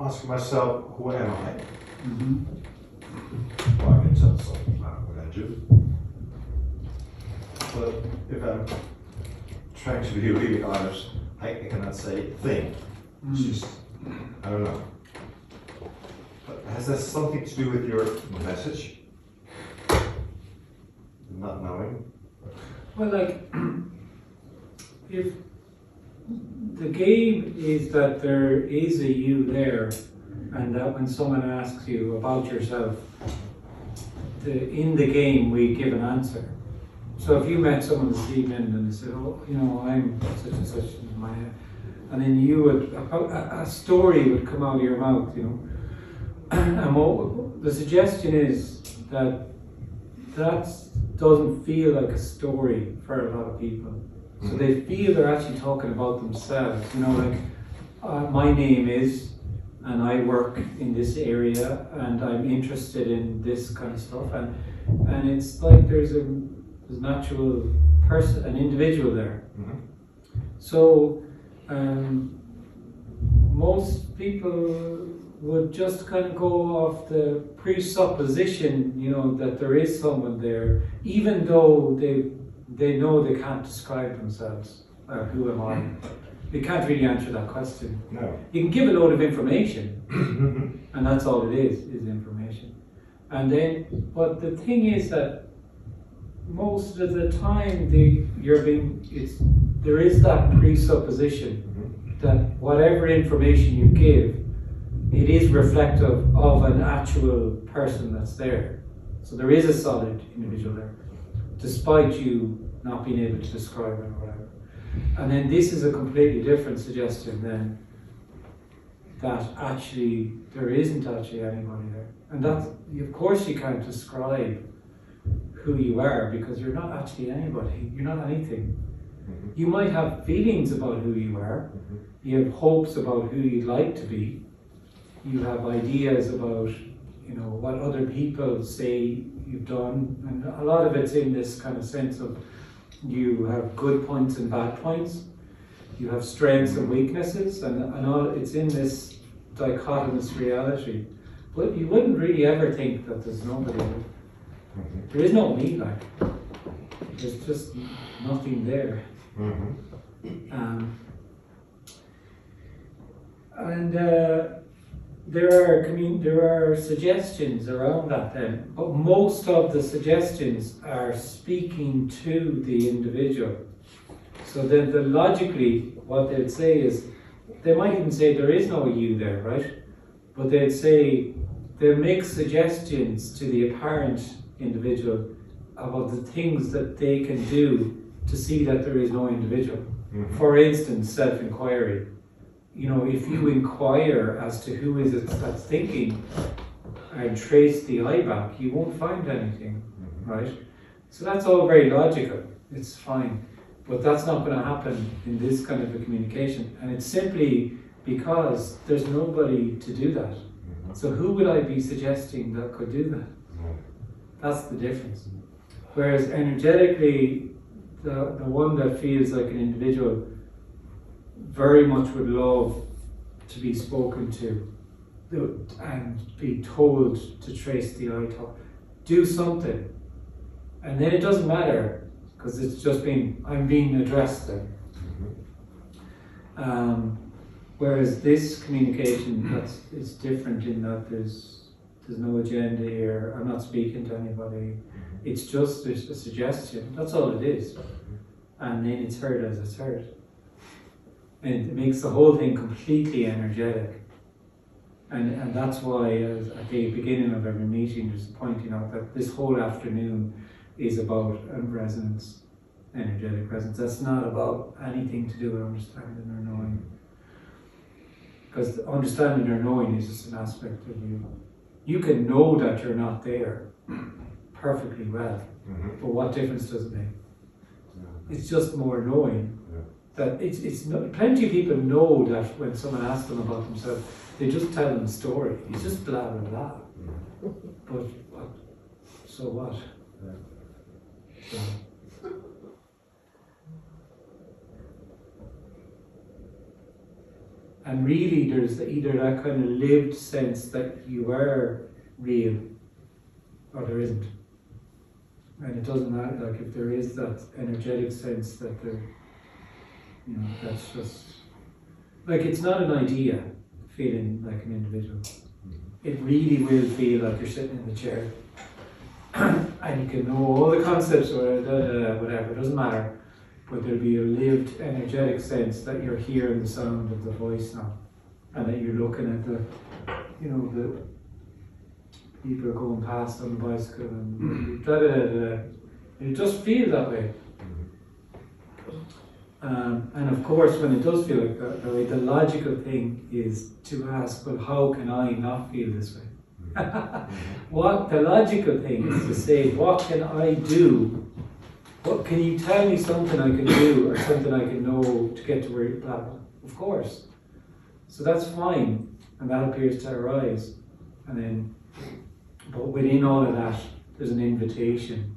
ask myself, who am I? Mm-hmm. Well, I can tell something about what I do. But if I'm trying to be really honest, I cannot say a thing. It's just, I don't know. But has that something to do with your message? Not knowing? Well, like, if the game is that there is a you there, and that when someone asks you about yourself, in the game we give an answer. So if you met someone this evening and they said, oh, you know, I'm such and such in my head, and then you would, a story would come out of your mouth, you know. And what the suggestion is that doesn't feel like a story for a lot of people. So they feel they're actually talking about themselves, you know, like, my name is, and I work in this area, and I'm interested in this kind of stuff, and it's like there's an actual person, an individual there. Mm-hmm. So most people would just kind of go off the presupposition, you know, that there is someone there, even though they know they can't describe themselves. Who am I? They can't really answer that question. No. You can give a load of information, and that's all it is information. And then, but the thing is that most of the time there is that presupposition that whatever information you give, it is reflective of an actual person that's there. So there is a solid individual there, despite you not being able to describe it or whatever. And then this is a completely different suggestion then, that actually there isn't actually anybody there. And that, of course you can't describe who you are because you're not actually anybody, you're not anything. You might have feelings about who you are, you have hopes about who you'd like to be, you have ideas about, you know, what other people say you've done, and a lot of it's in this kind of sense of you have good points and bad points, you have strengths and weaknesses, and all, it's in this dichotomous reality. But you wouldn't really ever think that there's nobody there. There is no me, like. There's just nothing there. There are suggestions around that then, but most of the suggestions are speaking to the individual. So then logically, what they'd say is, they might even say there is no you there, right? But they'll make suggestions to the apparent individual about the things that they can do to see that there is no individual. For instance, self-inquiry. You know, if you inquire as to who is it that's thinking and trace the eye back, you won't find anything, right? So that's all very logical, it's fine. But that's not going to happen in this kind of a communication. And it's simply because there's nobody to do that. So who would I be suggesting that could do that? That's the difference. Whereas energetically, the one that feels like an individual very much would love to be spoken to and be told to trace the eye top. Do something. And then it doesn't matter, because it's just I'm being addressed then. Whereas this communication, it's different in that there's no agenda here, I'm not speaking to anybody. It's just a suggestion, that's all it is. And then it's heard as it's heard. And it makes the whole thing completely energetic. And that's why at the beginning of every meeting, just pointing out that this whole afternoon is about resonance, energetic resonance. That's not about anything to do with understanding or knowing. Because understanding or knowing is just an aspect of you. You can know that you're not there perfectly well, but what difference does it make? It's just more knowing. That it's plenty of people know that when someone asks them about themselves, they just tell them a story. It's just blah blah blah. But what? So what? So. And really there's either that kind of lived sense that you are real or there isn't. And it doesn't matter, like if there is that energetic sense that there, you know, that's just, like it's not an idea, feeling like an individual. It really will feel like you're sitting in the chair and you can know all the concepts or whatever, it doesn't matter. But there'll be a lived energetic sense that you're hearing the sound of the voice now. And that you're looking at the, you know, the people are going past on the bicycle and it just feels that way. And of course, when it does feel like that way, the logical thing is to ask, well, how can I not feel this way? What the logical thing is to say, what can I do? What can you tell me something I can do or something I can know to get to where you're at? Of course. So that's fine, and that appears to arise. And then, but within all of that, there's an invitation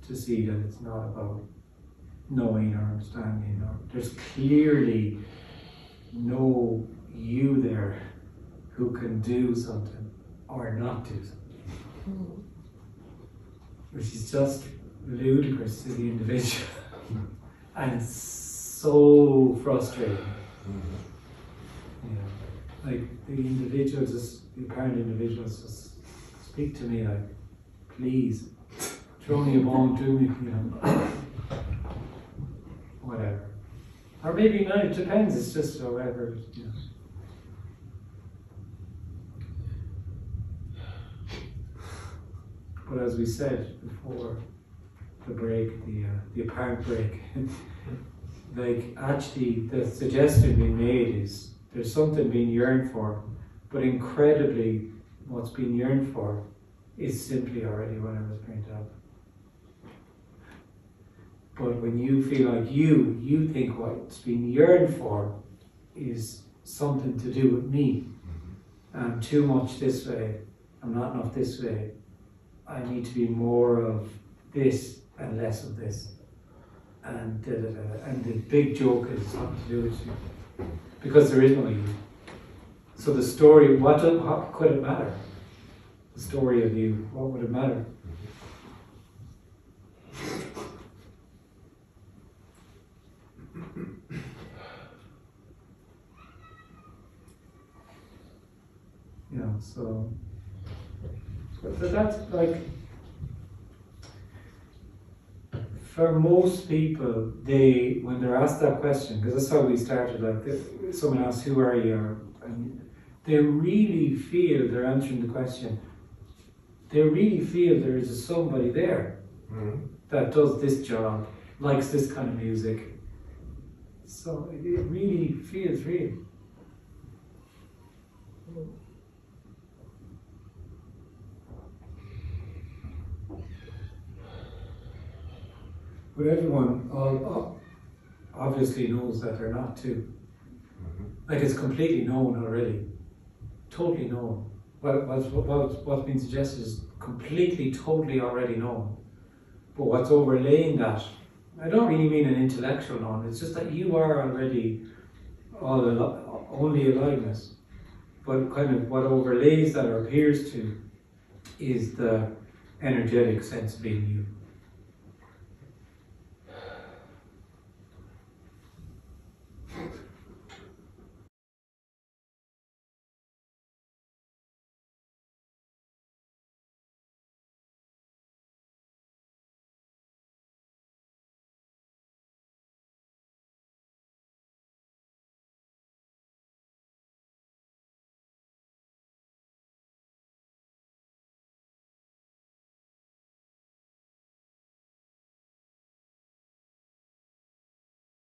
to see that it's not about knowing or understanding. Or there's clearly no you there who can do something or not do something, which is just ludicrous to the individual and so frustrating. You know, like the individual, just the apparent individuals, just speak to me like, please, throw me a bone, do me, you know, whatever. Or maybe not, it depends, it's just however, you know. But as we said before, the break, the apparent break, like actually the suggestion being made is there's something being yearned for, but incredibly what's being yearned for is simply already what I was pointing out. But when you feel like you think what's being yearned for is something to do with me. I'm too much this way, I'm not enough this way, I need to be more of this and less of this. And and the big joke is something to do with you. Because there is no you. So the story, what could it matter? The story of you, what would it matter? You know, so that's like, for most people, when they're asked that question, because that's how we started, like someone asks, who are you? And they really feel they're answering the question. They really feel there is a somebody there that does this job, likes this kind of music. So it really feels real. But everyone obviously knows that they're not too. Like it's completely known already. Totally known. What's been suggested is completely, totally already known. But what's overlaying that, I don't really mean an intellectual known, it's just that you are already only aliveness. But kind of what overlays that or appears to is the energetic sense of being you.